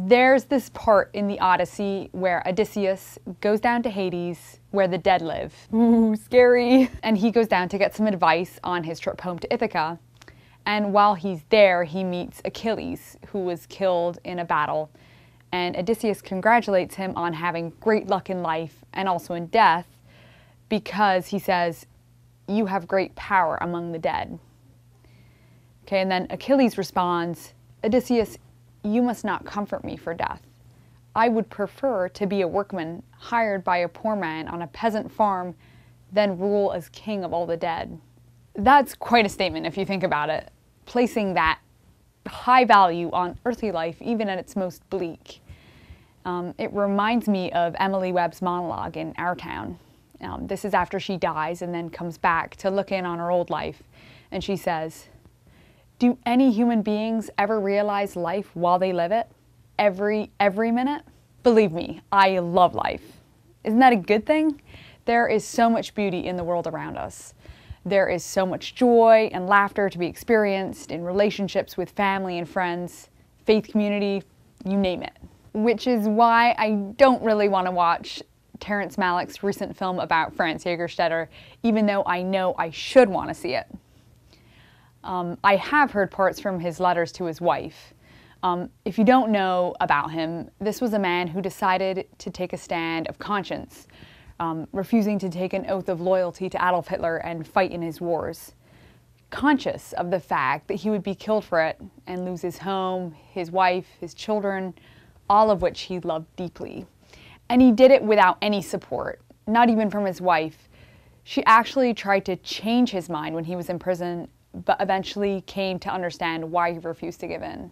There's this part in the Odyssey where Odysseus goes down to Hades, where the dead live. Ooh, scary. And he goes down to get some advice on his trip home to Ithaca. And while he's there, he meets Achilles, who was killed in a battle. And Odysseus congratulates him on having great luck in life and also in death, because he says, "You have great power among the dead." Okay, and then Achilles responds, "Odysseus, you must not comfort me for death. I would prefer to be a workman hired by a poor man on a peasant farm than rule as king of all the dead." That's quite a statement if you think about it, placing that high value on earthly life even at its most bleak. It reminds me of Emily Webb's monologue in Our Town. This is after she dies and then comes back to look in on her old life, and she says, "Do any human beings ever realize life while they live it? Every minute?" Believe me, I love life. Isn't that a good thing? There is so much beauty in the world around us. There is so much joy and laughter to be experienced in relationships with family and friends, faith community, you name it. Which is why I don't really want to watch Terrence Malick's recent film about Franz Jägerstätter, even though I know I should want to see it. I have heard parts from his letters to his wife. If you don't know about him, this was a man who decided to take a stand of conscience, refusing to take an oath of loyalty to Adolf Hitler and fight in his wars, conscious of the fact that he would be killed for it and lose his home, his wife, his children, all of which he loved deeply. And he did it without any support, not even from his wife. She actually tried to change his mind when he was in prison, but eventually came to understand why he refused to give in.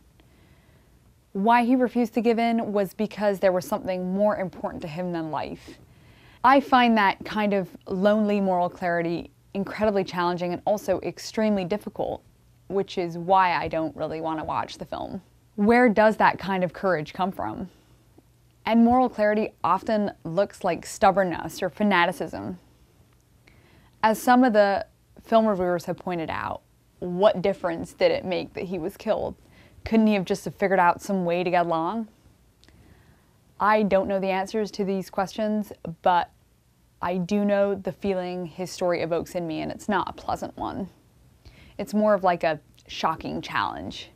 Why he refused to give in was because there was something more important to him than life. I find that kind of lonely moral clarity incredibly challenging and also extremely difficult, which is why I don't really want to watch the film. Where does that kind of courage come from? And moral clarity often looks like stubbornness or fanaticism. As some of the film reviewers have pointed out, what difference did it make that he was killed? Couldn't he have just figured out some way to get along? I don't know the answers to these questions, but I do know the feeling his story evokes in me, and it's not a pleasant one. It's more of like a shocking challenge.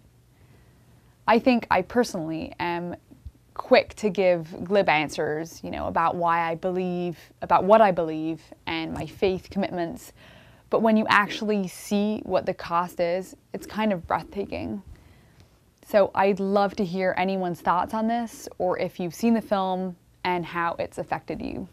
I think I personally am quick to give glib answers, about why I believe, about what I believe, and my faith commitments. But when you actually see what the cost is, it's kind of breathtaking. So I'd love to hear anyone's thoughts on this, or if you've seen the film and how it's affected you.